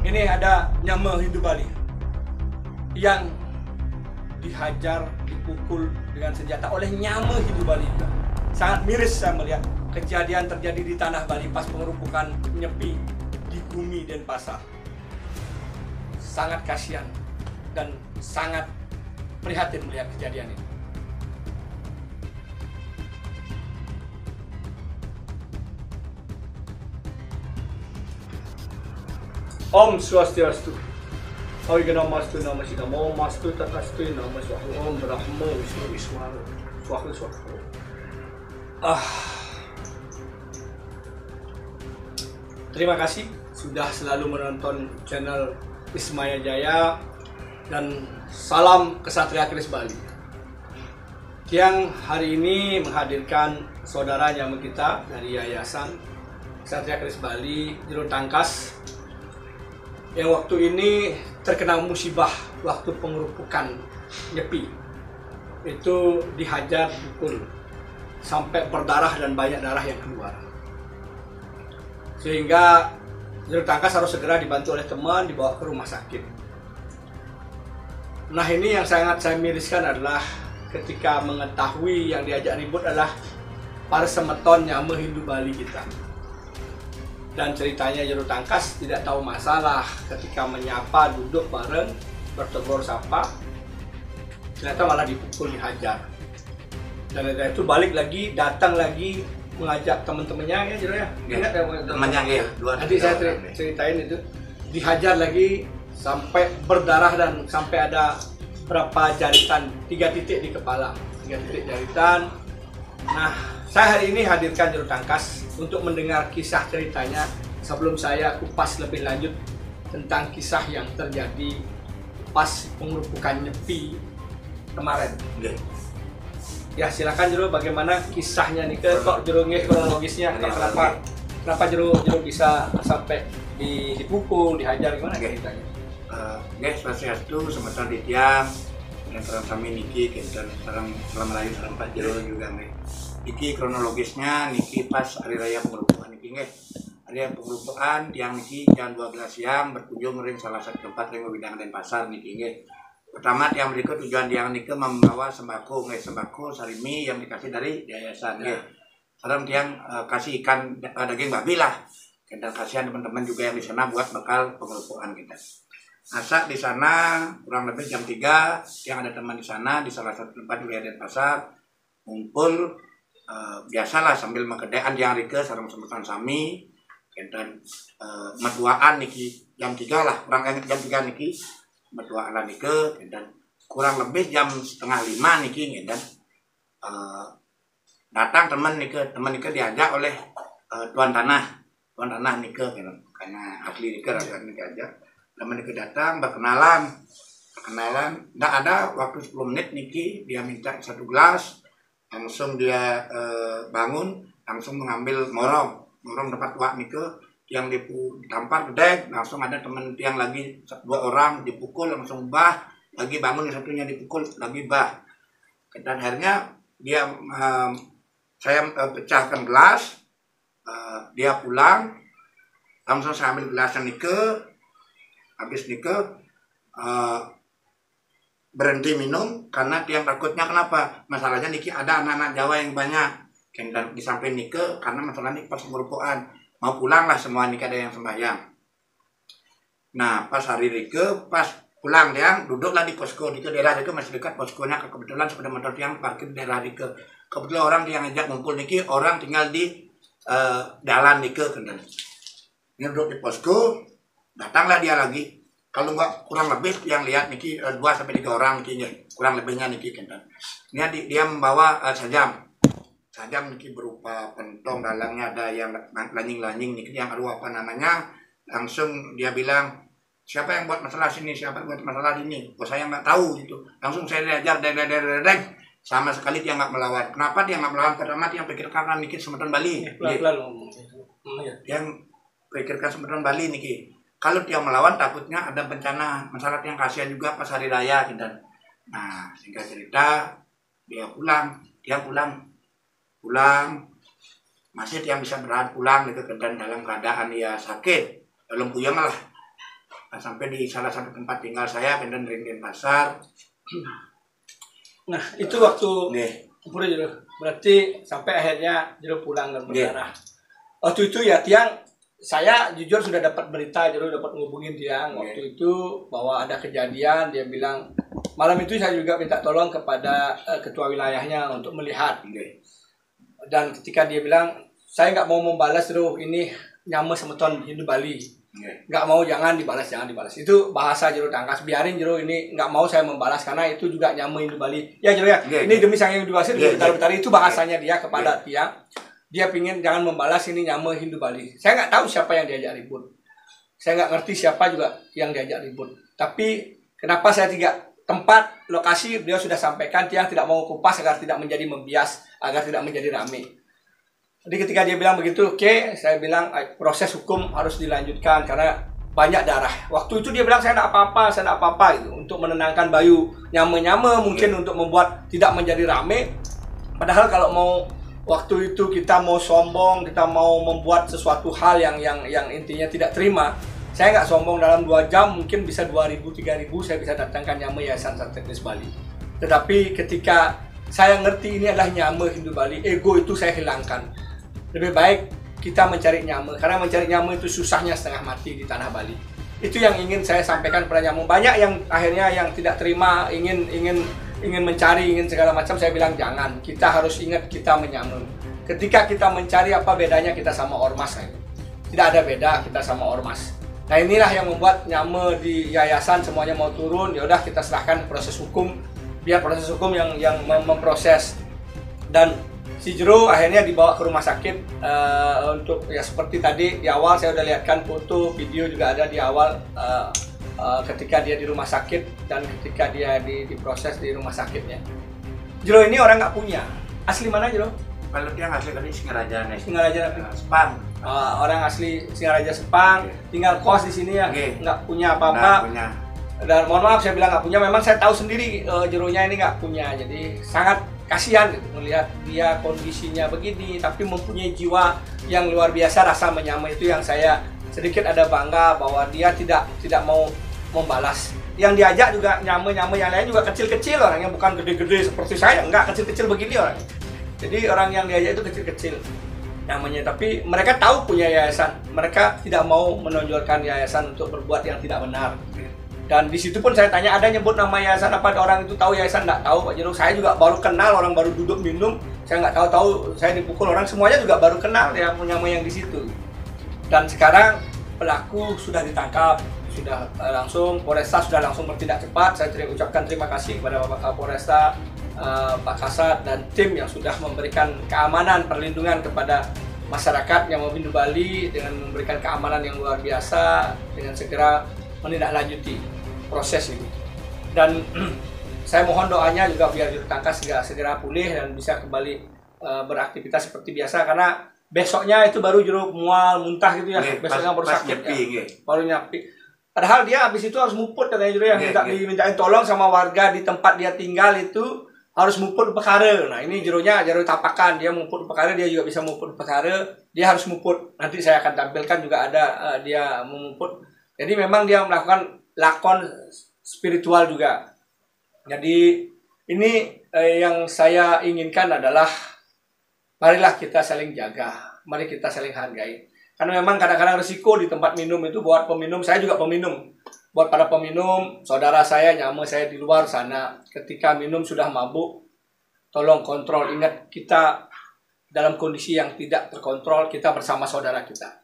Ini ada Nyama Hindu Bali yang dihajar, dipukul dengan senjata oleh Nyama Hindu Bali juga. Sangat miris saya melihat kejadian terjadi di tanah Bali pas pengerupukan Nyepi di Gumi Denpasar. Sangat kasihan dan sangat prihatin melihat kejadian ini. Om Swastiastu. Namastu Nama Sidamo Mastu Tatastu Nama Swahu Om Brahma Wisnu Wiswaru Swahu Swahu. Terima kasih sudah selalu menonton channel Ismaya Jaya dan salam kesatria keris Bali. Yang hari ini menghadirkan saudara Nyama kita dari Yayasan Kesatria Keris Bali Jero Tangkas yang waktu ini terkena musibah waktu pengerupukan Nyepi. Itu dihajar, pukul sampai berdarah dan banyak darah yang keluar. Sehingga Jero Tangkas harus segera dibantu oleh teman dibawa ke rumah sakit. Nah, ini yang sangat saya miriskan adalah ketika mengetahui yang diajak ribut adalah para semeton Nyama Hindu Bali kita. Dan ceritanya Jero Tangkas tidak tahu masalah ketika menyapa, duduk bareng, bertegur sapa, ternyata malah dipukul, dihajar. Dan itu balik lagi, datang lagi mengajak teman-temannya ya Jero ya. Ingat ya temannya ya, dua. Nanti saya ceritain itu. Dihajar lagi sampai berdarah dan sampai ada berapa jaritan, 3 titik di kepala, 3 titik jaritan. Nah, saya hari ini hadirkan Jero Tangkas untuk mendengar kisah ceritanya sebelum saya kupas lebih lanjut tentang kisah yang terjadi pas pengerupukan Nyepi kemarin. Ya, silakan Jero, bagaimana kisahnya nih? Kok Jero kronologisnya kenapa Jero bisa sampai dipukul, dihajar, gimana ceritanya? Guys, Swastiastu semeton di tiang dan sareng sami niki dan sareng Melayu sareng Pak Jero juga nih. Iki kronologisnya niki pas hari raya pengerupukan niki nggih. Hari pengerupukan tiang niki jam 12 siang berkunjung ring salah satu tempat ring Widang Denpasar niki nggih. Pertama tiang berikut tujuan tiang niki membawa sembako nggih, sembako sarimi yang dikasih dari yayasan nggih. Sareng tiang kasih ikan daging babi lah. Dan kasihan teman-teman juga yang di sana buat bekal pengerupukan kita. Masak di sana kurang lebih jam 3 yang ada teman di sana di salah satu tempat di Denpasar ngumpul biasalah sambil mengedean yang rike sareng semeton sami dan meduaan niki jam 3 lah kurang jam 3 niki meduaan niki dan kurang lebih jam setengah 5 niki dan datang teman niki diajak oleh tuan tanah niki karena asli niki aja. Teman niki datang berkenalan nggak ada waktu 10 menit niki dia minta 1 gelas, langsung dia bangun langsung mengambil morong tempat wak niki yang ditampar gedek, langsung ada teman yang lagi 2 orang dipukul langsung bah, lagi bangun yang satunya dipukul lagi bah. Dan akhirnya dia saya pecahkan gelas, dia pulang langsung saya ambil gelasnya niki. Habis nike berhenti minum karena tiang takutnya kenapa? Masalahnya niki ada anak-anak Jawa yang banyak. Dan di samping nike karena masalah niki pas pengerupukan mau pulang lah semua niki ada yang sembahyang. Nah pas hari nike pas pulang tiang duduklah di posko nike daerah nike masih dekat poskonya kebetulan sepeda motor tiang parkir di daerah nike. Kebetulan orang yang ngajak ngumpul niki orang tinggal di jalan nike kan. Ini duduk di posko. Datanglah dia lagi, kalau nggak kurang lebih yang lihat niki 2 sampai 3 orang niki kurang lebihnya niki kan. Ini dia membawa sajam niki berupa pentong dalangnya ada yang lanying niki yang aduh apa namanya, langsung dia bilang siapa yang buat masalah sini, siapa yang buat masalah ini, oh saya nggak tahu gitu, langsung saya diajar sama sekali dia nggak melawan. Kenapa dia nggak melawan? Pertama dia pikir karena niki semeton Bali, yang pikirkan semeton Bali niki. Kalau dia melawan takutnya ada bencana, masalah yang kasihan juga pas hari raya gitu. Nah, singkat cerita dia pulang masih dia bisa berangkat pulang gitu dan dalam keadaan dia sakit, belum puyeng lah. Nah, sampai di salah satu tempat tinggal saya, Benden Ringin Pasar. Nah, itu waktu Nih, Pura Jero. Berarti sampai akhirnya Jero pulang dan Iya. berdarah. Waktu itu ya Tiang, saya jujur sudah dapat berita, Jero dapat ngubungin Tiang waktu itu bahwa ada kejadian. Dia bilang malam itu saya juga minta tolong kepada ketua wilayahnya untuk melihat. Dan ketika dia bilang saya nggak mau membalas Jero, ini nyama semeton Hindu Bali. Nggak mau, jangan dibalas. Itu bahasa Jero Tangkas. Biarin Jero, ini nggak mau saya membalas karena itu juga nyama Hindu Bali. Ya Jero ya, ini demi Sang Hyang Widi Wasi, demi Betari. Itu bahasanya dia kepada Tiang. Dia pingin jangan membalas, ini nyama Hindu Bali. Saya nggak tahu siapa yang diajak ribut. Saya nggak ngerti siapa juga yang diajak ribut. Tapi kenapa saya tempat lokasi dia sudah sampaikan, Tiang tidak mau kupas agar tidak menjadi membias, agar tidak menjadi rame. Jadi ketika dia bilang begitu, oke, saya bilang proses hukum harus dilanjutkan karena banyak darah. Waktu itu dia bilang saya tidak apa-apa gitu, untuk menenangkan Bayu. Nyame-nyame mungkin untuk membuat tidak menjadi rame. Padahal kalau mau waktu itu kita mau sombong, kita mau membuat sesuatu hal yang intinya tidak terima. Saya nggak sombong, dalam 2 jam mungkin bisa 2.000-3.000 saya bisa datangkan nyame Yayasan Santet Bali. Tetapi ketika saya ngerti ini adalah nyame Hindu Bali, ego itu saya hilangkan. Lebih baik kita mencari nyame, karena mencari nyame itu susahnya setengah mati di tanah Bali. Itu yang ingin saya sampaikan kepada nyame. Banyak yang akhirnya yang tidak terima, ingin mencari, ingin segala macam. Saya bilang jangan. Kita harus ingat kita menyame. Ketika kita mencari, apa bedanya kita sama ormas? Tidak ada beda kita sama ormas. Nah inilah yang membuat nyame di yayasan semuanya mau turun. Ya udah kita serahkan proses hukum, biar proses hukum yang memproses. Dan si Jero akhirnya dibawa ke rumah sakit untuk ya seperti tadi di awal saya udah lihatkan foto, video juga ada di awal ketika dia di rumah sakit dan ketika dia diproses di rumah sakitnya. Jero ini orang nggak punya. Asli mana Jero? kalau dia asli tadi Singaraja nih. Singaraja Sepang. Orang asli Singaraja Sepang, tinggal kos di sini ya, nggak punya apa-apa. Dan mohon maaf saya bilang nggak punya, memang saya tahu sendiri Jeronya ini nggak punya, jadi sangat kasihan gitu melihat dia kondisinya begini, tapi mempunyai jiwa yang luar biasa, rasa menyama itu yang saya sedikit ada bangga bahwa dia tidak mau membalas. Yang diajak juga nyama-nyama yang lain juga kecil-kecil orangnya, bukan gede-gede seperti saya, enggak, kecil-kecil begini orang. Jadi orang yang diajak itu kecil-kecil namanya, tapi mereka tahu punya yayasan, mereka tidak mau menonjolkan yayasan untuk berbuat yang tidak benar. Dan di situ pun saya tanya, ada nyebut nama yayasan apa, orang itu tahu yayasan? Enggak tahu Pak Jero. Saya juga baru kenal, orang baru duduk minum, saya nggak tahu saya dipukul orang, semuanya juga baru kenal ya punya nama yang di situ. Dan sekarang pelaku sudah ditangkap, sudah langsung Polresta sudah langsung bertindak cepat. Saya ucapkan terima kasih kepada Bapak Kapolresta, Pak Kasat dan tim yang sudah memberikan keamanan, perlindungan kepada masyarakat yang mau Hindu Bali dengan memberikan keamanan yang luar biasa, dengan segera menindaklanjuti proses ini. Dan saya mohon doanya juga biar ditangkap segera pulih dan bisa kembali beraktivitas seperti biasa, karena besoknya itu baru Jero mual, muntah gitu ya, besoknya baru sakit ya, baru nyapi. Padahal dia habis itu harus muput katanya Jero ya, dimintain tolong sama warga di tempat dia tinggal itu harus muput perkara. Nah ini Jero tapakan, dia muput perkara, dia juga bisa muput perkara, dia harus muput. Nanti saya akan tampilkan juga ada dia memuput. Jadi memang dia melakukan lakon spiritual juga. Jadi ini yang saya inginkan adalah marilah kita saling jaga, mari kita saling hargai. Karena memang kadang-kadang risiko di tempat minum itu buat peminum, saya juga peminum. Buat para peminum, saudara saya, nyama saya di luar sana, ketika minum sudah mabuk, tolong kontrol. Ingat, kita dalam kondisi yang tidak terkontrol, kita bersama saudara kita.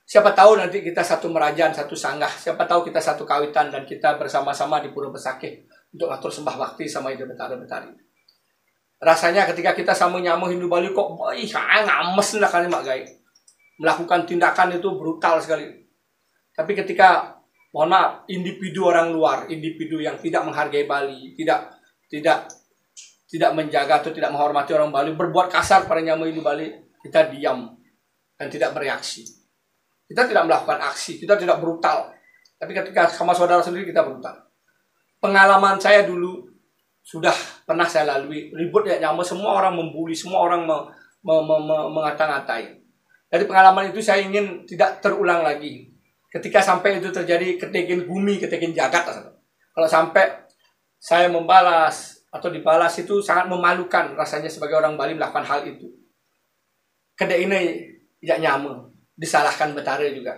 Siapa tahu nanti kita satu merajan, satu sanggah, siapa tahu kita satu kawitan dan kita bersama-sama di Pura Besakih untuk atur sembah bakti sama Ida Betari. Rasanya ketika kita sama nyama Hindu Bali kok, ngames lah kali mak gai. Melakukan tindakan itu brutal sekali. Tapi ketika, mohon maaf, individu orang luar, individu yang tidak menghargai Bali, tidak menjaga atau tidak menghormati orang Bali, berbuat kasar pada nyama Hindu Bali, kita diam dan tidak bereaksi. Kita tidak melakukan aksi, kita tidak brutal. Tapi ketika sama saudara sendiri kita brutal. Pengalaman saya dulu sudah pernah saya lalui, ribut ya nyama, semua orang membuli, semua orang mengata-ngatai. Dari pengalaman itu saya ingin tidak terulang lagi. ketika sampai itu terjadi ketingin bumi, ketingin jagat. Kalau sampai saya membalas atau dibalas itu sangat memalukan rasanya sebagai orang Bali melakukan hal itu. Kedek ini tidak nyaman, disalahkan Betara juga.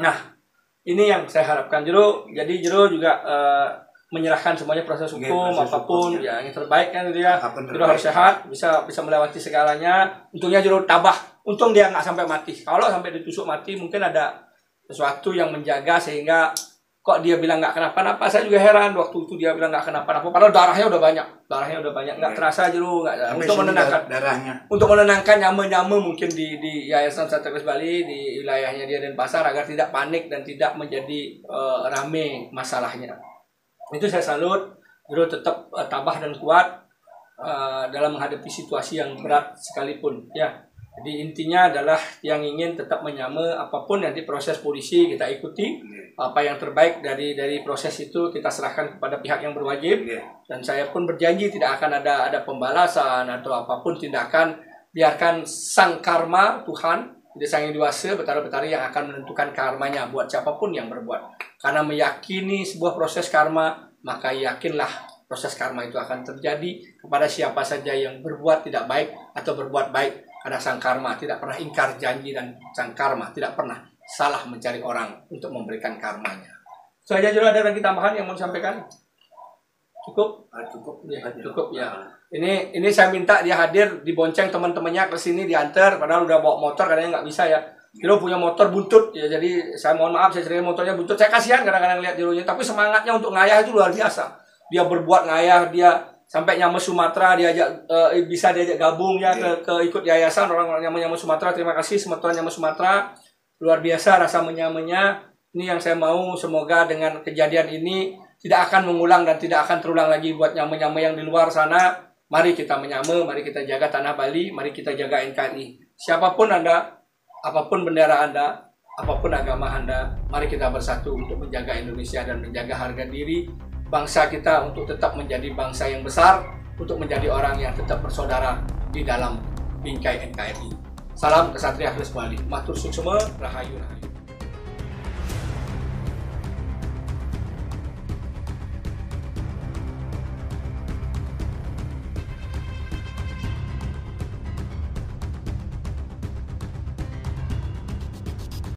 Nah, ini yang saya harapkan jadi Jero juga menyerahkan semuanya proses hukum apapun ya yang terbaik kan gitu ya. Jero harus sehat, bisa melewati segalanya. Untungnya Jero tabah, untung dia nggak sampai mati. Kalau sampai ditusuk mati mungkin ada sesuatu yang menjaga sehingga kok dia bilang nggak kenapa-napa. Saya juga heran waktu itu dia bilang nggak kenapa-napa padahal darahnya udah banyak nggak terasa Jero untuk menenangkan darahnya, untuk menenangkan nyame-nyame mungkin di Yayasan Santa Cruz Bali di wilayahnya dia Denpasar agar tidak panik dan tidak menjadi rame masalahnya. Itu saya salut, Jero tetap tabah dan kuat dalam menghadapi situasi yang berat sekalipun ya. Jadi intinya adalah yang ingin tetap menyame apapun nanti proses polisi kita ikuti, apa yang terbaik dari proses itu kita serahkan kepada pihak yang berwajib. Dan saya pun berjanji tidak akan ada pembalasan atau apapun tindakan, biarkan sang karma Tuhan, Sang Yang Dewasa, Betara-betara yang akan menentukan karmanya buat siapapun yang berbuat. Karena meyakini sebuah proses karma, maka yakinlah proses karma itu akan terjadi kepada siapa saja yang berbuat tidak baik atau berbuat baik. Karena sang karma tidak pernah ingkar janji dan sang karma tidak pernah salah mencari orang untuk memberikan karmanya. So aja Jero, ada lagi tambahan yang mau disampaikan? Cukup? Cukup ya. Ini saya minta dia hadir, dibonceng teman-temannya ke sini, diantar, padahal udah bawa motor katanya nggak bisa ya. Jero punya motor buntut ya, jadi saya mohon maaf saya cerita motornya buntut. Saya kasihan kadang-kadang lihat Jeronya, tapi semangatnya untuk ngayah itu luar biasa. Dia berbuat ngayah, dia sampai Nyame Sumatera bisa diajak gabung ya ke ikut yayasan orang-orang Nyame Sumatera. Terima kasih semeton Nyame Sumatera, luar biasa rasa menyamanya. Ini yang saya mau, semoga dengan kejadian ini tidak akan mengulang dan tidak akan terulang lagi buat Nyame-Nyame yang di luar sana. Mari kita menyame, mari kita jaga tanah Bali, mari kita jaga NKRI. Siapapun Anda, apapun bendera Anda, apapun agama Anda, mari kita bersatu untuk menjaga Indonesia dan menjaga harga diri bangsa kita untuk tetap menjadi bangsa yang besar, untuk menjadi orang yang tetap bersaudara di dalam bingkai NKRI. Salam Kesatria Cruz Bali. Matur suksema, rahayu rahayu.